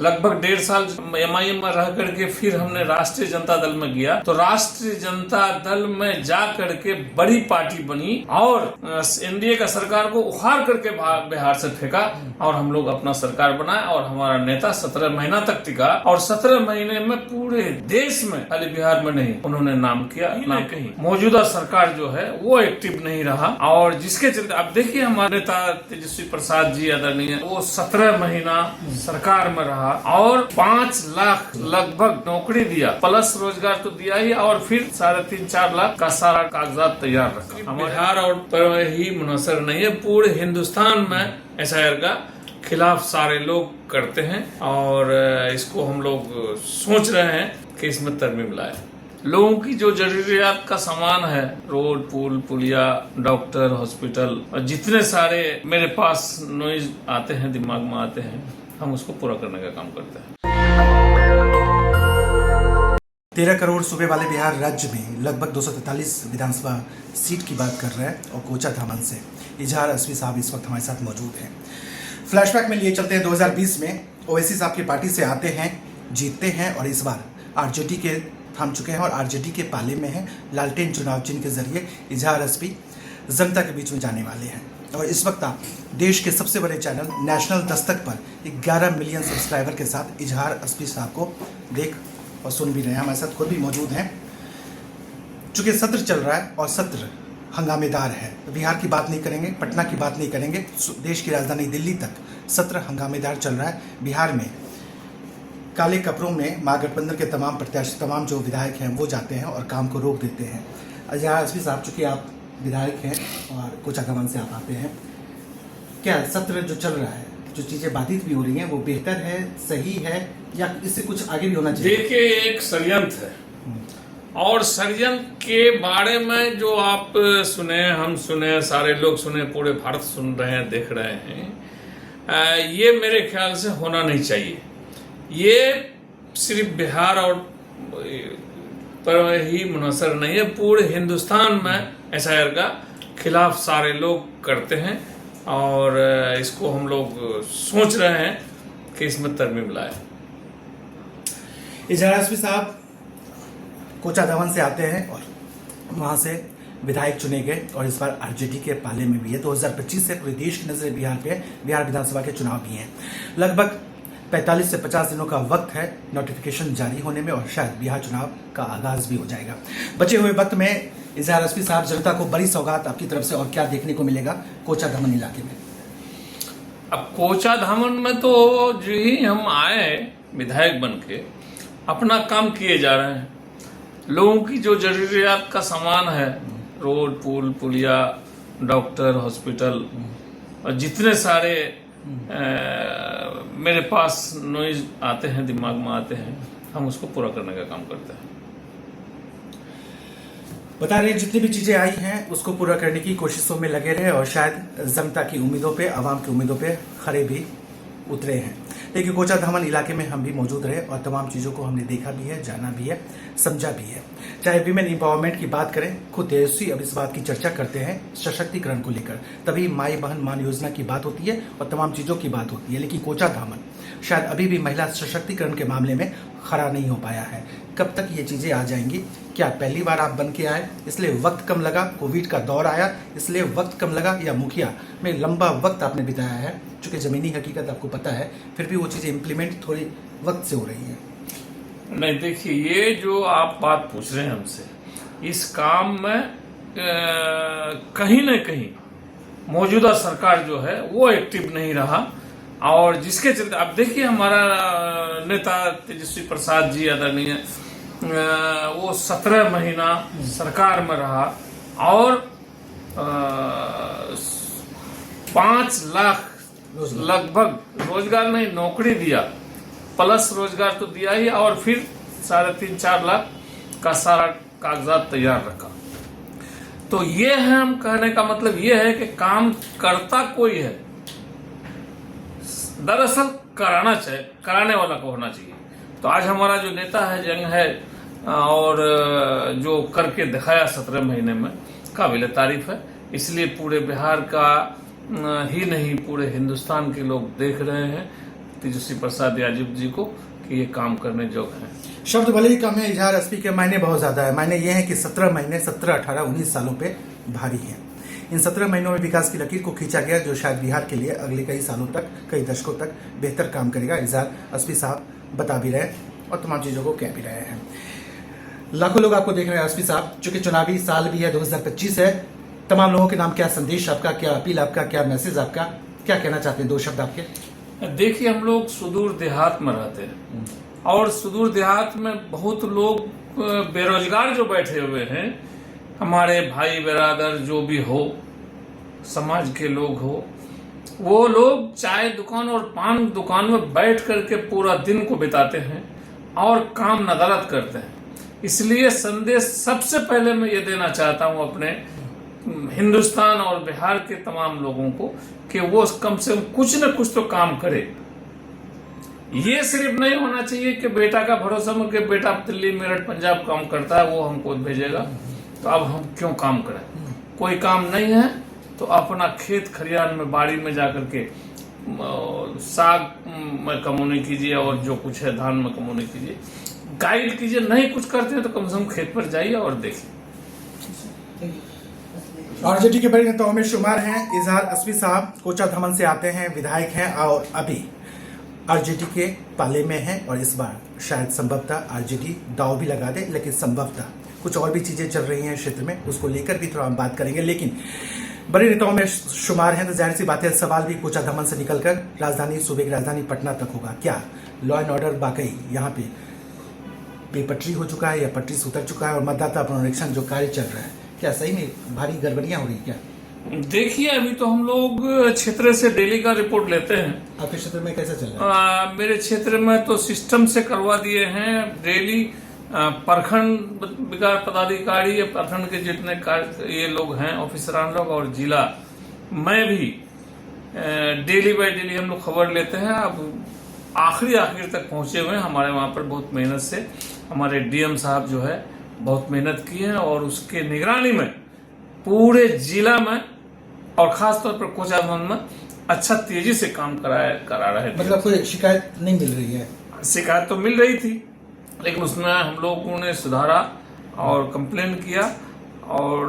लगभग 1.5 साल एमआईएम में रह करके फिर हमने राष्ट्रीय जनता दल में गया, तो राष्ट्रीय जनता दल में जा करके बड़ी पार्टी बनी और एनडीए का सरकार को उखाड़ करके बिहार से फेंका और हम लोग अपना सरकार बनाए और हमारा नेता 17 महीना तक टिका और 17 महीने में पूरे देश में, खाली बिहार में नहीं, उन्होंने नाम किया। नाम कहीं मौजूदा सरकार जो है वो एक्टिव नहीं रहा और जिसके चलते अब देखिए हमारे नेता तेजस्वी प्रसाद जी आदरणीय, वो 17 महीना सरकार में रहा और 5 लाख लगभग नौकरी दिया, प्लस रोजगार तो दिया ही और फिर 3.5-4 लाख का सारा कागजात तैयार रखा। बिहार और पर ही मुनहसर नहीं है, पूरे हिंदुस्तान में एसआईआर का खिलाफ सारे लोग करते हैं और इसको हम लोग सोच रहे हैं कि इसमें तरमीम लाए। लोगों की जो जरूरियात का सामान है, रोड, पुल, पुलिया, डॉक्टर, हॉस्पिटल और जितने सारे मेरे पास नॉइज आते हैं, दिमाग में आते हैं, हम उसको पूरा करने का काम करते हैं। 13 करोड़ सूबे वाले बिहार राज्य में लगभग 243 विधानसभा सीट की बात कर रहे हैं और कोचा धामन से इजहार एसपी साहब इस वक्त हमारे साथ मौजूद हैं। फ्लैशबैक में लिए चलते हैं 2020 में ओवैसी साहब की पार्टी से आते हैं, जीतते हैं और इस बार आरजेडी के थाम चुके हैं और आरजेडी के पाले में है लालटेन चुनाव चिन्ह के जरिए इजहार एसपी जनता के बीच में जाने वाले हैं। और इस वक्त आप देश के सबसे बड़े चैनल नेशनल दस्तक पर 11 मिलियन सब्सक्राइबर के साथ इजहार एसपी साहब को देख और सुन भी रहे हैं। हमारे साथ खुद भी मौजूद हैं। चूंकि सत्र चल रहा है और सत्र हंगामेदार है, बिहार की बात नहीं करेंगे, पटना की बात नहीं करेंगे, देश की राजधानी दिल्ली तक सत्र हंगामेदार चल रहा है। बिहार में काले कपड़ों में महागठबंधन के तमाम प्रत्याशी, तमाम जो विधायक हैं वो जाते हैं और काम को रोक देते हैं। इजहार एसपी साहब, चूंकि आप विधायक हैं और कोचा धामन से आप आते हैं, क्या सत्र जो चल रहा है, जो चीजें बाधित भी हो रही हैं, वो बेहतर है, सही है या इससे कुछ आगे भी होना चाहिए? देखिए, एक षड्यंत्र है और षड्यंत्र के बारे में जो आप सुने, हम सुने, सारे लोग सुने, पूरे भारत सुन रहे हैं, देख रहे हैं, ये मेरे ख्याल से होना नहीं चाहिए। ये सिर्फ बिहार और पर ही मुनहसर नहीं है, पूरे हिंदुस्तान में एसआईआर का खिलाफ सारे लोग करते हैं और इसको हम लोग सोच रहे हैं कि इसमें तरमीम लाए। इजहार एसपी साहब कोचा धामन से आते हैं और वहां से विधायक चुने गए और इस बार आरजेडी के पाले में भी है। 2025 से पूरे देश की नजरें बिहार पे, बिहार विधानसभा के चुनाव भी हैं। लगभग 45 से 50 दिनों का वक्त है नोटिफिकेशन जारी होने में और शायद बिहार चुनाव का आगाज भी हो जाएगा। बचे हुए वक्त में इजहार एसपी साहब, जनता को बड़ी सौगात आपकी तरफ से और क्या देखने को मिलेगा कोचा धामन इलाके में? अब कोचा धामन में तो जो ही हम आए विधायक बन के अपना काम किए जा रहे हैं। लोगों की जो जरूरियात का सामान है, रोड, पुल, पुलिया, डॉक्टर, हॉस्पिटल और जितने सारे मेरे पास नॉइज आते हैं, दिमाग में आते हैं, हम उसको पूरा करने का काम करते हैं। बता रहे जितनी भी चीजें आई हैं उसको पूरा करने की कोशिशों में लगे रहे और शायद जनता की उम्मीदों पे, आवाम की उम्मीदों पे खरे भी उतरे हैं। लेकिन कोचा धामन इलाके में हम भी मौजूद रहे और तमाम चीज़ों को हमने देखा भी है, जाना भी है, समझा भी है। चाहे वीमेन एम्पावरमेंट की बात करें, खुद तेजस्वी अब इस बात की चर्चा करते हैं सशक्तिकरण को लेकर, तभी माई बहन मान योजना की बात होती है और तमाम चीज़ों की बात होती है। लेकिन कोचा धामन शायद अभी भी महिला सशक्तिकरण के मामले में खड़ा नहीं हो पाया है। कब तक ये चीज़ें आ जाएंगी? क्या पहली बार आप बन के आए इसलिए वक्त कम लगा, कोविड का दौर आया इसलिए वक्त कम लगा, या मुखिया में लंबा वक्त आपने बिताया है? चूंकि ज़मीनी हकीकत आपको पता है, फिर भी वो चीज़ें इम्प्लीमेंट थोड़ी वक्त से हो रही है। नहीं, देखिए, ये जो आप बात पूछ रहे हैं हमसे, इस काम में कहीं न कहीं मौजूदा सरकार जो है वो एक्टिव नहीं रहा और जिसके चलते अब देखिए हमारा नेता तेजस्वी प्रसाद जी आदरणीय, वो 17 महीना सरकार में रहा और 5 लाख लगभग रोजगार नहीं, नौकरी दिया, प्लस रोजगार तो दिया ही और फिर 3.5-4 लाख का सारा कागजात तैयार रखा। तो ये है, हम कहने का मतलब ये है कि काम करता कोई है, दरअसल कराना चाहिए, कराने वाला को होना चाहिए। तो आज हमारा जो नेता है, जंग है और जो करके दिखाया 17 महीने में, काबिल तारीफ है। इसलिए पूरे बिहार का ही नहीं, पूरे हिंदुस्तान के लोग देख रहे हैं तेजस्वी प्रसाद यादव जी को कि ये काम करने योग्य हैं। शब्द भले ही कम है, इजहार एसपी के मायने बहुत ज्यादा है। मायने ये है कि 17 महीने 17, 18, 19 सालों पे भारी हैं। इन 17 महीनों में विकास की लकीर को खींचा गया, जो शायद बिहार के लिए अगले कई सालों तक, कई दशकों तक बेहतर काम करेगा। इजहार एसपी साहब बता भी रहे और तमाम चीजों को कह भी रहे हैं। लाखों लोग आपको देख रहे हैं एसपी साहब, चूंकि चुनावी साल भी है, 2025 है। तमाम लोगों के नाम क्या संदेश आपका, क्या अपील आपका, क्या मैसेज आपका, क्या कहना चाहते हैं? 2 शब्द आपके। देखिए, हम लोग सुदूर देहात में रहते हैं और सुदूर देहात में बहुत लोग बेरोजगार जो बैठे हुए हैं, हमारे भाई बिरादर जो भी हो, समाज के लोग हो, वो लोग चाय दुकान और पान दुकान में बैठ करके पूरा दिन को बिताते हैं और काम नदारत करते हैं। इसलिए संदेश सबसे पहले मैं ये देना चाहता हूं अपने हिंदुस्तान और बिहार के तमाम लोगों को कि वो कम से कम कुछ न कुछ तो काम करे। ये सिर्फ नहीं होना चाहिए कि बेटा का भरोसा में कि बेटा दिल्ली मेरठ पंजाब काम करता है, वो हमको भेजेगा तो अब हम क्यों काम करें। कोई काम नहीं है तो अपना खेत खलिहान में, बाड़ी में जाकर के साग में कमौनी कीजिए और जो कुछ है धान में कमौनी कीजिए, गाइड कीजिए। नहीं कुछ करते हैं तो कम से कम खेत पर जाइए और देखिए। आरजेडी के बड़े नेताओं में शुमार हैं इजहार एसपी साहब। कोचा धमन से आते हैं, विधायक हैं और अभी आरजेडी के पाले में हैं और इस बार शायद संभवतः आरजेडी दाव भी लगा दे, लेकिन संभवतः कुछ और भी चीजें चल रही हैं क्षेत्र में, उसको लेकर भी थोड़ा हम बात करेंगे। लेकिन बड़े नेताओं में शुमार हैं तो जाहिर सी बात है, सवाल भी कोचा धमन से निकलकर राजधानी, सूबे की राजधानी पटना तक होगा। क्या लॉ एंड ऑर्डर वाकई यहाँ पे बेपटरी हो चुका है या पटरी से उतर चुका है? और मतदाता पुनरीक्षण जो कार्य चल रहा है, क्या सही में भारी गड़बड़ियां हो रही क्या? देखिए, अभी तो हम लोग क्षेत्र से डेली का रिपोर्ट लेते हैं। आपके क्षेत्र में कैसे चल रहा है? मेरे क्षेत्र में तो सिस्टम से करवा दिए हैं डेली। प्रखंड विकास पदाधिकारी या प्रखंड के जितने ये लोग हैं, ऑफिसरान लोग और जिला, मैं भी डेली बाय डेली हम लोग खबर लेते हैं। अब आखिर तक पहुंचे हुए हैं। हमारे वहां पर बहुत मेहनत से हमारे डीएम साहब जो है बहुत मेहनत की है और उसके निगरानी में पूरे जिला में और खास तौर पर कोचा धमन में अच्छा तेजी से काम करा रहे थे। मतलब कोई शिकायत नहीं मिल रही है? शिकायत तो मिल रही थी, लेकिन उसमें हम लोगों ने सुधारा और कंप्लेन किया और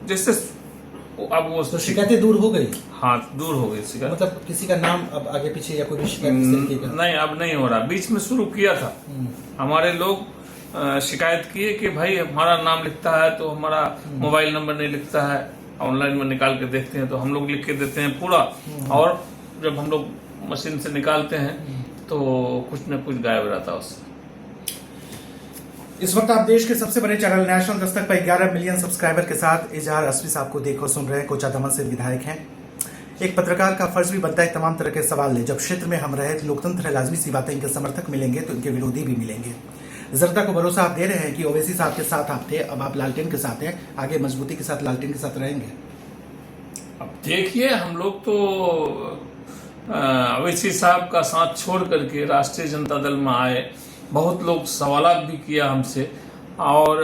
जैसे अब वो तो शिकायतें दूर हो गई? हाँ, दूर हो गई शिकायत। मतलब किसी का नाम अब आगे पीछे या कोई भी शिकायत नहीं, अब नहीं हो रहा। बीच में शुरू किया था, हमारे लोग शिकायत किए कि भाई हमारा नाम लिखता है तो हमारा मोबाइल नंबर नहीं लिखता है, ऑनलाइन में निकाल के देखते हैं तो हम लोग लिख के देते हैं पूरा, और जब हम लोग मशीन से निकालते हैं तो कुछ न कुछ गायब रहता है उससे। इस वक्त आप देश के सबसे बड़े चैनल नेशनल दस्तक पर 11 मिलियन सब्सक्राइबर के साथ इजहार एसपी साहब को देखो सुन रहे हैं। कोचा धमन से विधायक हैं। एक पत्रकार का फर्ज भी बनता है तमाम तरह के सवाल ले। जब क्षेत्र में हम रहे तो लोकतंत्र है, लाजमी सी बात है, इनके समर्थक मिलेंगे तो इनके विरोधी भी मिलेंगे। जनता को भरोसा आप दे रहे हैं कि ओवैसी साहब के साथ आप थे, अब आप लालटेन के साथ हैं, आगे मजबूती के साथ लालटेन के साथ रहेंगे? अब देखिए, हम लोग तो ओवैसी साहब का साथ छोड़ करके राष्ट्रीय जनता दल में आए। बहुत लोग सवालात भी किया हमसे और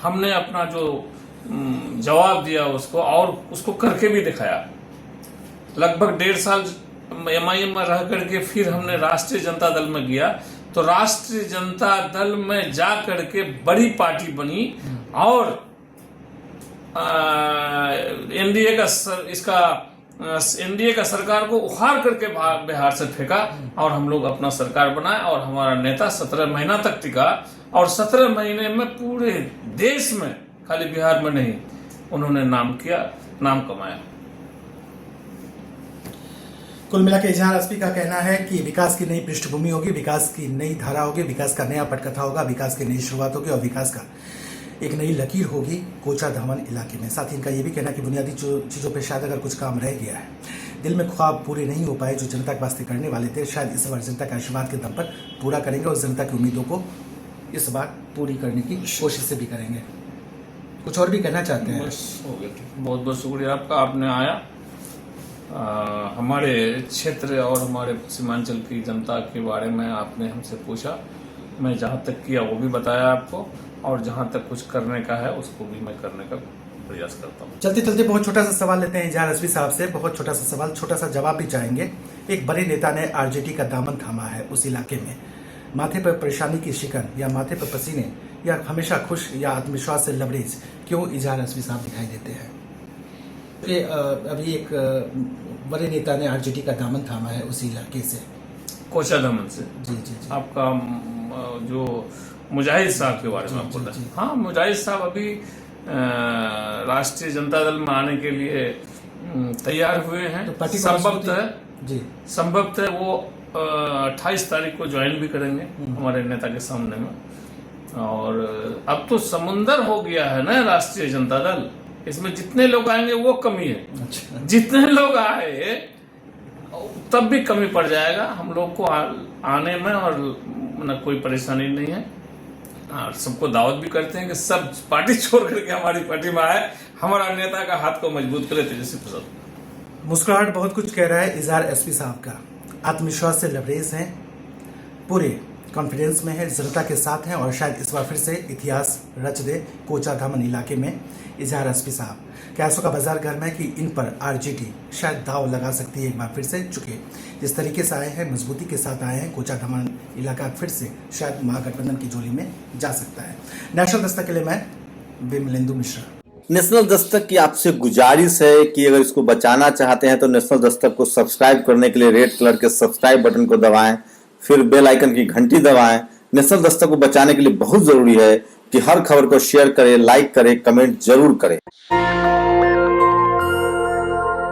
हमने अपना जो जवाब दिया उसको, और उसको करके भी दिखाया। लगभग 1.5 साल एमआईएम में रह करके फिर हमने राष्ट्रीय जनता दल में गया, तो राष्ट्रीय जनता दल में जा करके बड़ी पार्टी बनी और एनडीए का सरकार को उखाड़ करके बिहार से फेंका और हम लोग अपना सरकार बनाए और हमारा नेता 17 महीना तक टिका और 17 महीने में पूरे देश में, खाली बिहार में नहीं, उन्होंने नाम कमाया। कुल मिला के इजहार एसपी का कहना है कि विकास की नई पृष्ठभूमि होगी, विकास की नई धारा होगी, विकास का नया पटकथा होगा, विकास की नई शुरुआत होगी और विकास का एक नई लकीर होगी कोचा धमन इलाके में। साथ ही इनका यह भी कहना कि बुनियादी चीज़ों पर शायद अगर कुछ काम रह गया है, दिल में ख्वाब पूरे नहीं हो पाए जो जनता के वास्ते करने वाले थे, शायद इस बार जनता के आशीर्वाद के दम पर पूरा करेंगे और जनता की उम्मीदों को इस बार पूरी करने की कोशिश से भी करेंगे। कुछ और भी कहना चाहते हैं? बहुत बहुत शुक्रिया आपका, आपने आया हमारे क्षेत्र और हमारे सीमांचल की जनता के बारे में आपने हमसे पूछा। मैं जहाँ तक किया वो भी बताया आपको और जहाँ तक कुछ करने का है उसको भी मैं करने का प्रयास करता हूँ। चलते चलते बहुत छोटा सा सवाल लेते हैं इजहार एसपी साहब से, बहुत छोटा सा सवाल, छोटा सा जवाब भी चाहेंगे। एक बड़े नेता ने आरजेडी का दामन थामा है उस इलाके में। माथे पर परेशानी की शिकन या माथे पर पसीने या हमेशा खुश या आत्मविश्वास से लबरेज क्यों इजहार एसपी साहब दिखाई देते हैं? ये अभी एक बड़े नेता ने आरजेडी का दामन थामा है उसी इलाके से, कोचा दमन से। जी जी जी। आपका जो मुजाहिद साहब के बारे में आप बोल रहे हैं। हाँ, मुजाहिद साहब अभी राष्ट्रीय जनता दल में आने के लिए तैयार हुए हैं। तो पार्टी संभवतः वो 28 तारीख को ज्वाइन भी करेंगे हमारे नेता के सामने में। और अब तो समुंदर हो गया है ना राष्ट्रीय जनता दल, इसमें जितने लोग आएंगे वो कमी है। अच्छा। जितने लोग आए तब भी कमी पड़ जाएगा। हम लोग को आने में और न कोई परेशानी नहीं है। और सबको दावत भी करते हैं कि सब पार्टी छोड़ करके हमारी पार्टी में आए, हमारा नेता का हाथ को मजबूत करे तेजस्वी प्रसाद। मुस्कुराहट बहुत कुछ कह रहा है इजहार एसपी साहब का। आत्मविश्वास से लबरेज हैं, पूरे कॉन्फिडेंस में है, जनता के साथ हैं और शायद इस बार फिर से इतिहास रच दे कोचा धामन इलाके में इजहार एसपी साहब। कैसों का बाजार गर्म है कि इन पर आरजेडी शायद दाव लगा सकती है एक बार फिर से। चुके जिस तरीके से आए हैं, मजबूती के साथ आए हैं, कोचा धामन इलाका फिर से शायद महागठबंधन की झोली में जा सकता है। नेशनल दस्तक के लिए मैं विमलेंदु मिश्रा। नेशनल दस्तक की आपसे गुजारिश है कि अगर इसको बचाना चाहते हैं तो नेशनल दस्तक को सब्सक्राइब करने के लिए रेड कलर के सब्सक्राइब बटन को दबाएं, फिर बेल आइकन की घंटी दबाएं। नेशनल दस्तक को बचाने के लिए बहुत जरूरी है कि हर खबर को शेयर करें, लाइक करें, कमेंट जरूर करें।